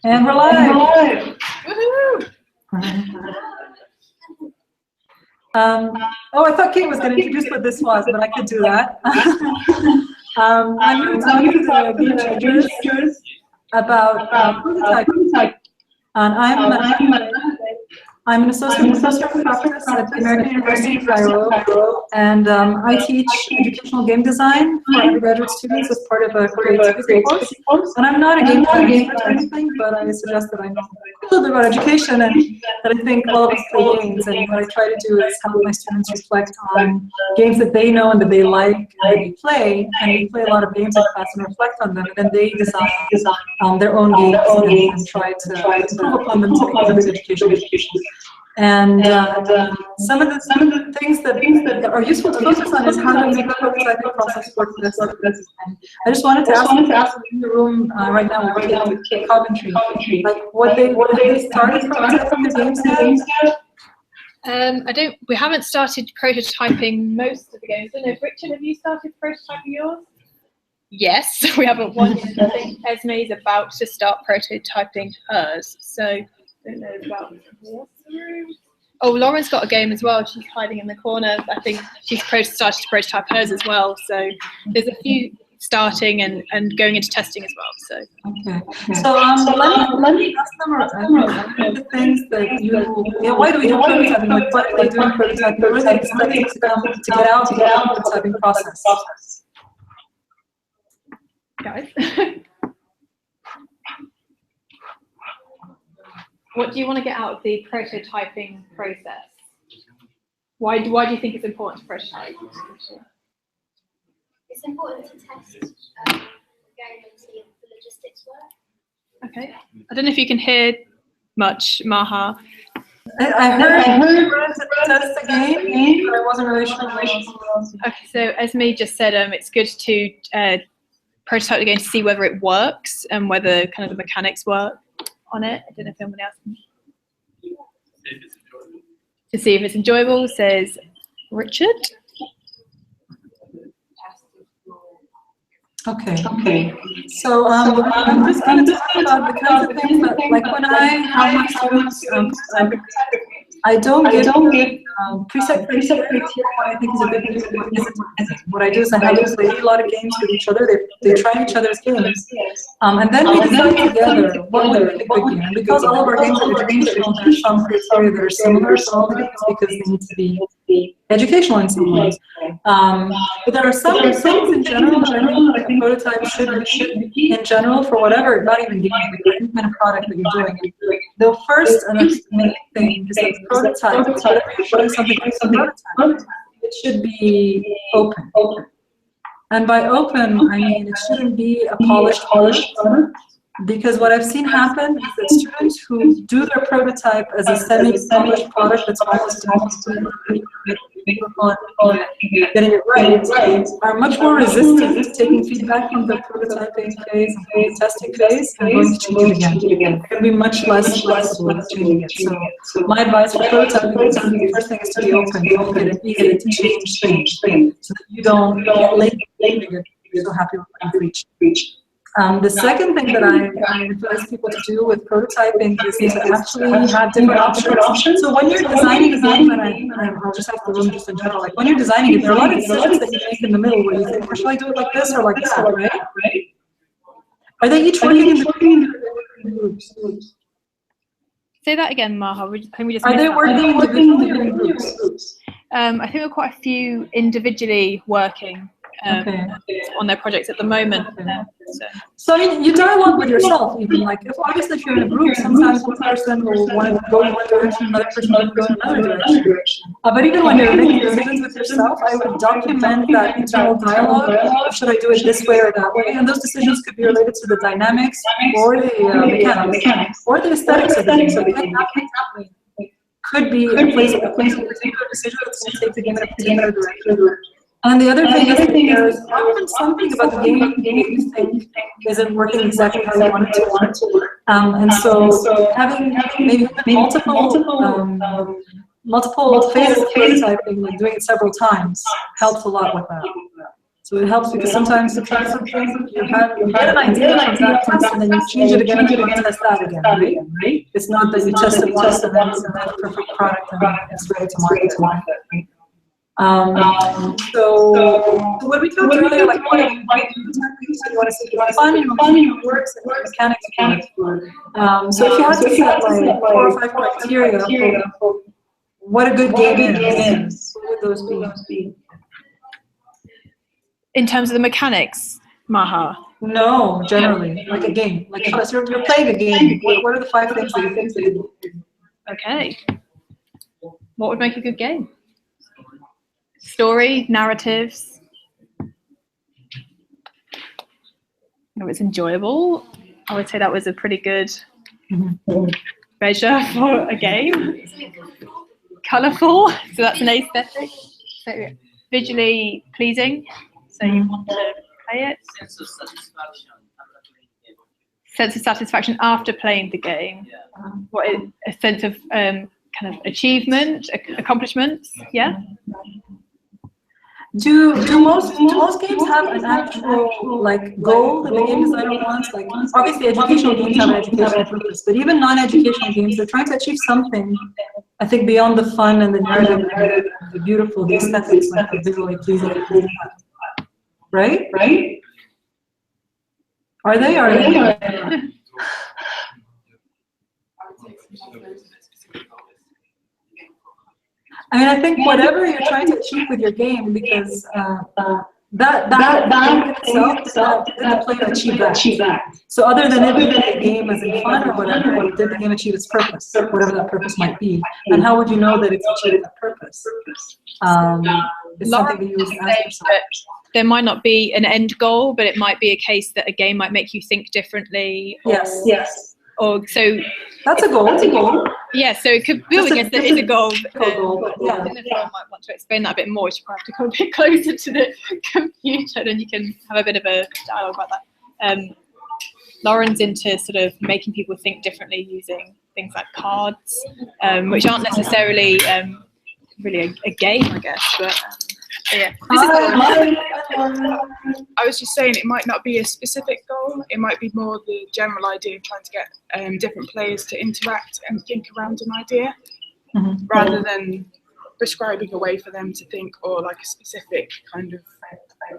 And we're live. Woohoo! Oh, I thought Kate was going to introduce what this was, but I could do that. I'm going to talk to the game changers about prototyping. And I'm an associate professor of practice at the American University of Cairo, and I teach educational game design for undergraduate students as part of a creativity course. And I'm not a game designer or anything, but I suggest that I know a little bit about education and that I think all of us play games. And what I try to do is help my students reflect on games that they know and that they like and that they play. And we play a lot of games in class and reflect on them, and then they design their own games and try to improve upon them to make good education. And some of the things that are useful to focus on is how to make the prototyping process work best. And I just wanted to ask in the room right now with Coventry, like what they started prototyping the games yet? We haven't started prototyping most of the games. I don't know if Richard, have you started prototyping yours? Yes, we haven't won yet. I think Esme is about to start prototyping hers. So I don't know about this. Oh, Lauren's got a game as well. She's hiding in the corner. I think she's started to prototype hers as well. So there's a few starting and going into testing as well. So okay. So let me ask them the things that why do we do prototyping? Like what are they doing prototyping? What are they expecting to get out of the prototyping process? Guys. What do you want to get out of the prototyping process? Why do you think it's important to prototype? It's important to test the game and see if the logistics work. Okay. I don't know if you can hear much, Maha. I heard test the game, but I wasn't really sure. Okay, so Esme just said it's good to prototype the game to see whether it works and whether kind of the mechanics work on it. I don't know if anyone else can. To see if it's enjoyable, says Richard. Okay. So I'm just going to talk about the kinds of things that, like when I have my students, I don't give preset criteria. What I think is a good thing. What I do is I have them play a lot of games with each other. They try each other's games, and then we decide together what would make a good game. And because all of our games are educational, there's some criteria that are similar to all the games because they need to be educational in some ways. But there are some things in general that I think a prototype should be in general for whatever, not even games, but any kind of product that you're doing. The first and the main thing is that prototype, whatever you're putting something like a prototype, it should be open. And by open, I mean it shouldn't be a polished product. Because what I've seen happen is that students who do their prototype as a semi-polished product that's almost getting it right are much more resistant to taking feedback from the prototyping phase and the testing phase and going to change it again. It's going to be much less flexible with changing it. So my advice for prototyping is the first thing is to be open. Don't get it easy to change things so that you don't get late and you're so happy with what you've reached. The second thing that I advise people to do with prototyping is to actually have different options. So when you're designing a game, and I'll just have the room just in general, like when you're designing it, there are a lot of decisions that you make in the middle where you think, well, should I do it like this or like that, right? Are they each working in different groups? Say that again, Maha. Are they working individually or in groups? I think there are quite a few individually working on their projects at the moment. So I mean, you dialogue with yourself even, like obviously if you're in a group, sometimes one person will want to go in one direction, another person will go in another direction. But even when you're making decisions with yourself, I would document that internal dialogue. Should I do it this way or that way? And those decisions could be related to the dynamics or the mechanics or the aesthetics of the game. So could be a place of a particular decision that's going to take the game in a particular direction. And the other thing is that there's often something about the game that you think isn't working exactly how you want it to work. And so having maybe multiple phases of prototyping, like doing it several times, helps a lot with that. So it helps because sometimes to try something, you get an idea from that test and then you change it again and then you test that again, right? It's not that you test it once and then it's a perfect product and it's ready to market. So when we talked earlier, like why you want to see it fun, you want to see it works and mechanics work. So if you had to set like 4 or 5 criteria for what a good game is, what would those be? In terms of the mechanics, Maha? No, generally, like a game. Like you're playing a game. What are the 5 things that you think that you do? Okay. What would make a good game? Story, narratives. If it's enjoyable, I would say that was a pretty good measure for a game. Colourful, so that's an aesthetic. So visually pleasing, so you want to play it. Sense of satisfaction after playing the game. What is a sense of kind of achievement, accomplishments? Yeah. Do most games have an actual like goal that the game designer wants? Like obviously educational games have an educational purpose, but even non-educational games, they're trying to achieve something. I think beyond the fun and the narrative, the beautiful, the aesthetics, like the visually pleasing, right? Are they? I mean, I think whatever you're trying to achieve with your game, because that game itself, did the player achieve that? So other than it being a game as in fun or whatever, did the game achieve its purpose, whatever that purpose might be? And how would you know that it's achieved that purpose? It's something that you would ask yourself. There might not be an end goal, but it might be a case that a game might make you think differently. Yes. Or so. That's a goal. Yeah, so it could be, I guess there is a goal. But yeah. I don't know if I might want to explain that a bit more. You probably have to come a bit closer to the computer, and you can have a bit of a dialogue about that. Lauren's into sort of making people think differently using things like cards, which aren't necessarily really a game, I guess. But yeah. I was just saying it might not be a specific goal. It might be more the general idea of trying to get different players to interact and think around an idea, rather than prescribing a way for them to think or like a specific kind of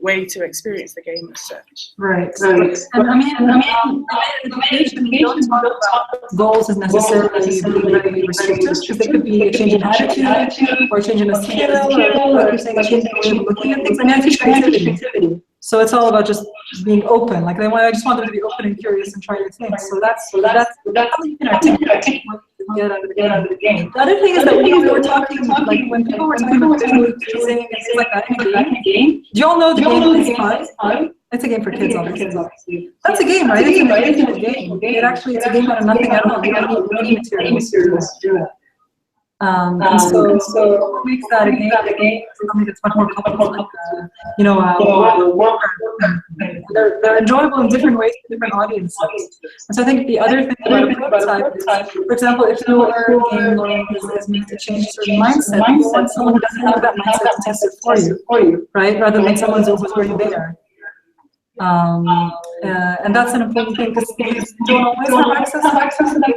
way to experience the game as such. Right. And I mean, education, we don't talk about goals as necessarily being very restrictive, because they could be a change in attitude, or a change in a skill, or like you're saying, a change in the way of looking at things, and teach creativity. So it's all about just being open. Like I just want them to be open and curious and try new things. So that's how you can articulate what you get out of the game. The other thing is that when we were talking, like when people were talking about visually pleasing and things like that in a game, do you all know the game is Pie? It's a game for kids, obviously. That's a game, right? It's an educational game. It's a game out of nothing at all. You don't need any materials to do it. And so what makes that a game is something that's much more complicated. They're enjoyable in different ways to different audiences. And so I think the other thing about a prototype is, for example, if your game is meant to change a certain mindset, you want someone who doesn't have that mindset to test it for you, right? Rather than someone who's already there. And that's an important thing, because you don't always have access to that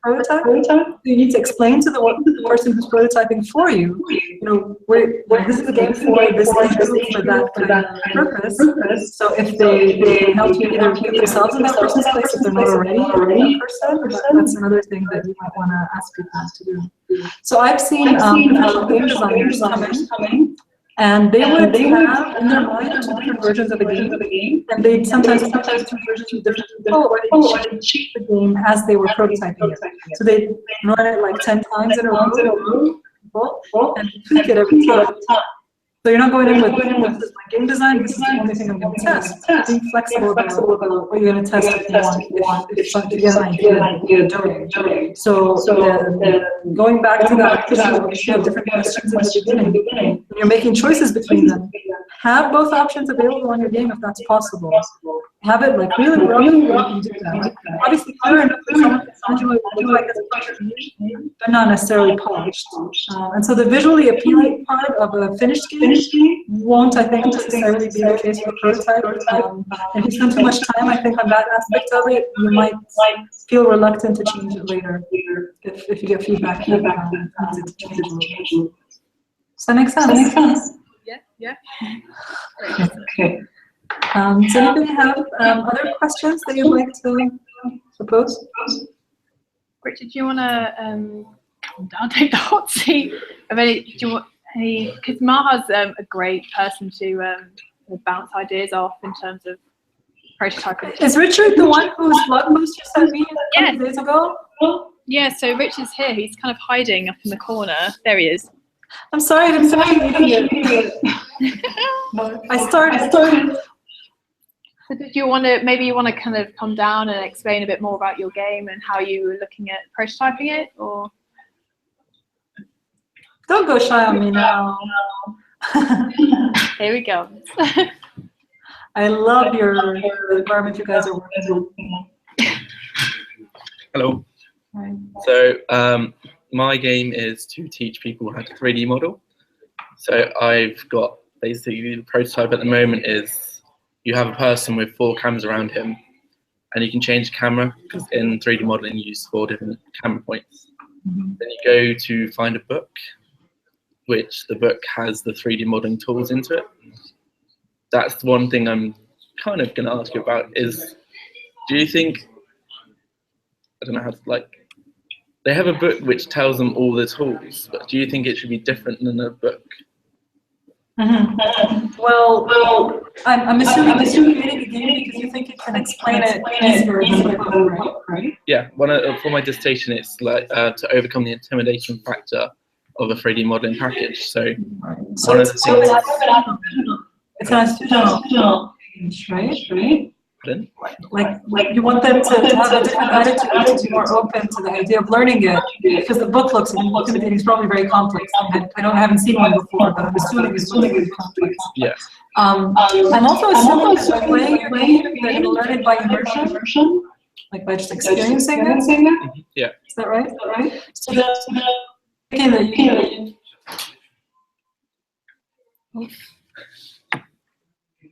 prototype. You need to explain to the person who's prototyping for you, this is a game for this interest, for that kind of purpose. So if they help you either put themselves in that person's place if they're not already a person, that's another thing that you might want to ask people to do. So I've seen professional game designers come in, and they would have in their mind 2 different versions of the game, and they'd sometimes 2 versions with different people, or they'd cheat the game as they were prototyping it. So they'd run it like 10 times in a row, and tweak it every time. So you're not going in with this is my game design, this is the only thing I'm going to test. Being flexible about what you're going to test if you want, if you get an idea doing. So going back to that, you have different questions in the beginning. When you're making choices between them, have both options available on your game if that's possible. have it like really rough, you can do that. Obviously, clear enough that someone can enjoy what it looks like as a picture, but not necessarily polished. And so the visually appealing part of a finished game won't, I think, necessarily be the case for a prototype. If you spend too much time, I think, on that aspect of it, you might feel reluctant to change it later if you get feedback to change it. Does that make sense? Yeah. Okay. Does anybody have other questions that you'd like to propose? Richard, do you want to come down, take the hot seat? Do you want any? Because Maha's a great person to bounce ideas off in terms of prototyping. Is Richard the one whose blog post you sent me a couple days ago? Yeah. So Richard's here. He's kind of hiding up in the corner. There he is. I'm sorry, I didn't reading it. I started. So did you want to, maybe you want to kind of come down and explain a bit more about your game and how you were looking at prototyping it, or? Don't go shy on me now. Here we go. I love the environment you guys are working in. Hello. Right. So my game is to teach people how to 3D model. So I've got basically the prototype at the moment is you have a person with 4 cameras around him, and you can change the camera because in 3D modeling you use 4 different camera points. Then you go to find a book, which the book has the 3D modeling tools into it. That's one thing I'm kind of going to ask you about is, do you think, I don't know how to they have a book which tells them all the tools, but do you think it should be different than a book? Well, I'm assuming that you're creating a game because you think you can explain it easier than a book, right? Yeah, for my dissertation, it's like to overcome the intimidation factor of a 3D modeling package. So one of the things it's an institutional page, right? Pardon? Like you want them to have a different attitude, to be more open to the idea of learning it, because the book looks intimidating. It's probably very complex. I haven't seen one before, but I'm assuming it's complex. Yeah. I'm also assuming that by playing your game, you're going to learn it by immersion, like by just experiencing it. Yeah. Is that right? So thinking that you.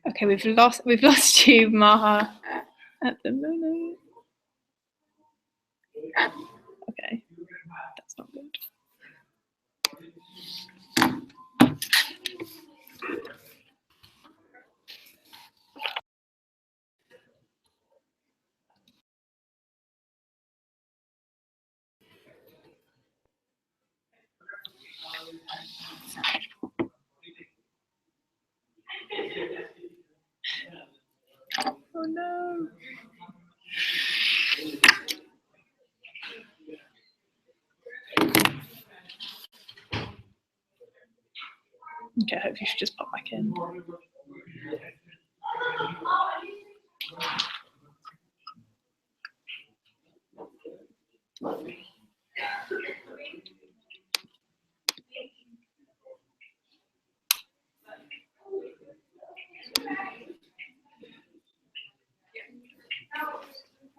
Okay, we've lost you, Maha, at the moment. Okay, that's not good. Oh no. Okay, I hope you should just pop back in.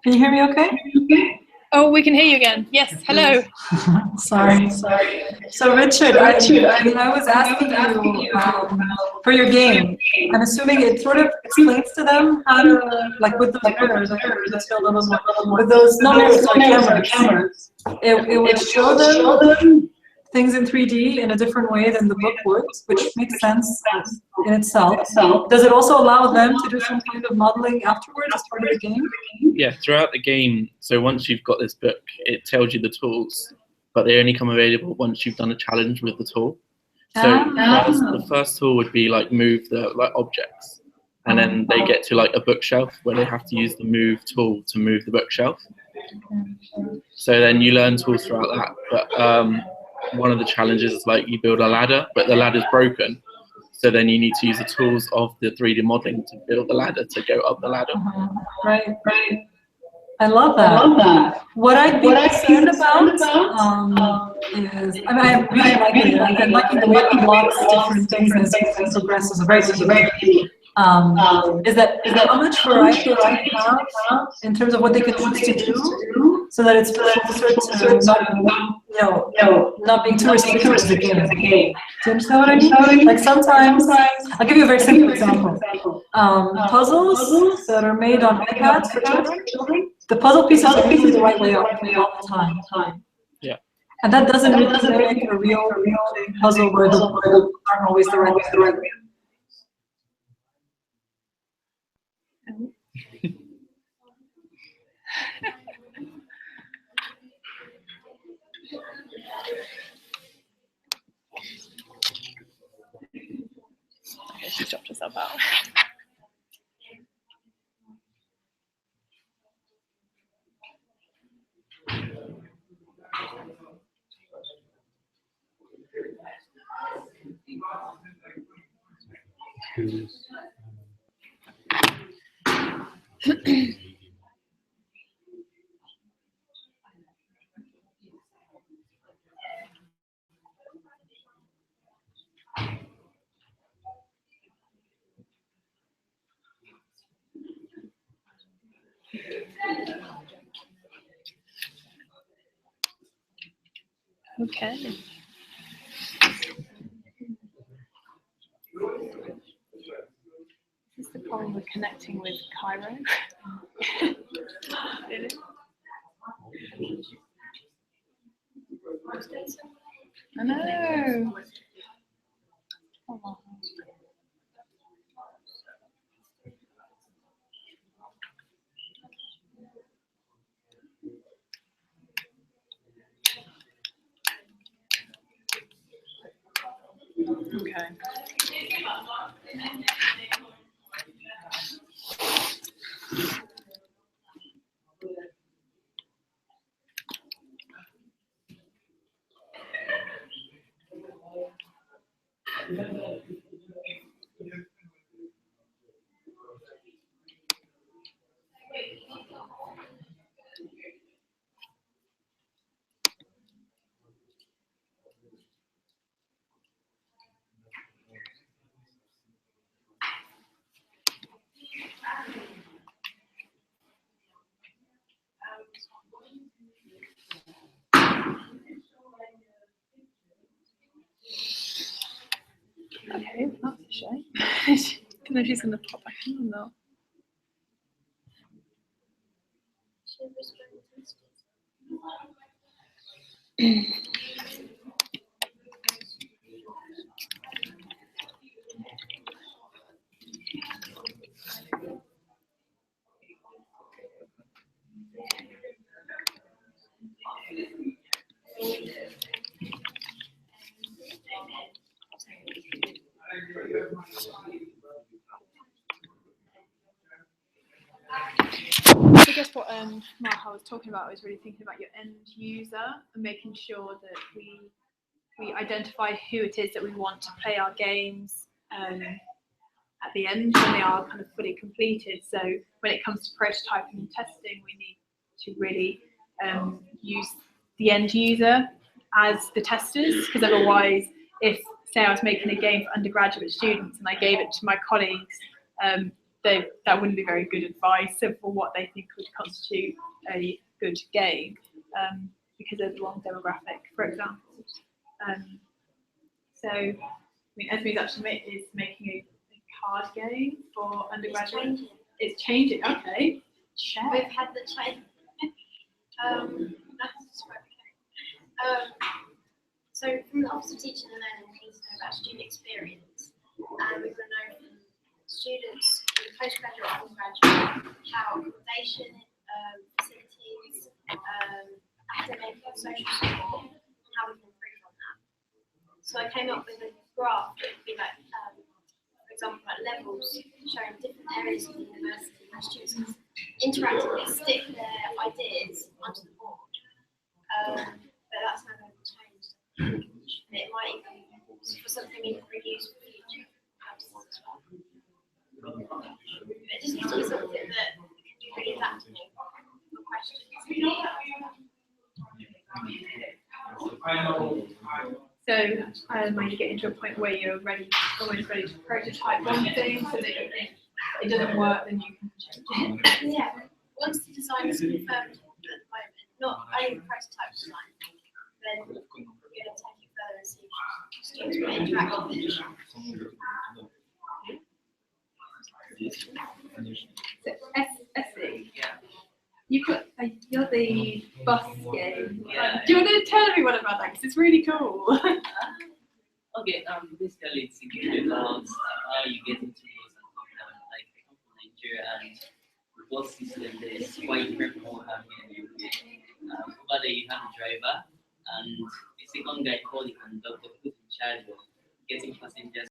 Can you hear me okay? Oh, we can hear you again. Yes, hello. Sorry. So Richard, I was asking you for your game. I'm assuming it sort of explains to them how to, like with those mirrors, with those cameras. It would show them things in 3D in a different way than the book would, which makes sense in itself. Does it also allow them to do some kind of modeling afterwards as part of the game? Yeah, throughout the game, so once you've got this book, it tells you the tools, but they only come available once you've done a challenge with the tool. So the first tool would be like move the objects, and then they get to like a bookshelf where they have to use the move tool to move the bookshelf. So then you learn tools throughout that, but one of the challenges is like you build a ladder, but the ladder's broken. So then you need to use the tools of the 3D modeling to build the ladder to go up the ladder. Right. I love that. What I'd be concerned about is, I really like it. I'm liking the way it unlocks different things as it progresses. Very is that how much variety do you have in terms of what they can choose to do, so that it's closer to not being too restricted to the game. Do you understand what I mean? Like sometimes, I'll give you a very simple example. Puzzles that are made on iPads for children, the puzzle pieces are usually the right way up all the time. Yeah. And that doesn't really make a real puzzle where the aren't always the right way. Okay, she's dropped herself out. Okay. This is the problem with connecting with Cairo. Really? I know. Oh. Okay. Okay, that's a shame. I don't know if she's going to pop back in or not. I guess what Marha was talking about was really thinking about your end user and making sure that we identify who it is that we want to play our games at the end when they are kind of fully completed. So when it comes to prototyping and testing, we need to really use the end user as the testers, because otherwise, if say I was making a game for undergraduate students and I gave it to my colleagues, that wouldn't be very good advice for what they think would constitute a good game, because they're the wrong demographic, for example. So, I mean, Esme's actually is making a card game for undergraduates. It's changing. Okay. Share. We've had the change. So from the Office of Teaching and Learning, we need to know about student experience, and we want to know from students in postgraduate and undergraduate how accommodation, facilities, academic and social support, how we can improve on that. So I came up with a graph that would be like, for example, like levels showing different areas of the university where students can interactively stick their ideas onto the board. But that's not going to change. And it might even for something we can reuse for future purposes as well. It just needs to be something that can be really adaptable for questions. So when you get into a point where you're almost ready to prototype one thing, so that if it doesn't work, then you can change it. Yeah. Once the design is confirmed at the moment, not only the prototype design, then we're going to take it further and see if students will interact with it. So Essie, you're the bus game. Do you want to tell everyone about that? Because it's really cool. Okay, basically it's about how you get into those like I come from Nigeria and the bus system there is quite different from what we have here in the UK. Over there you have a driver and the second guy called the conductor who's in charge of getting passengers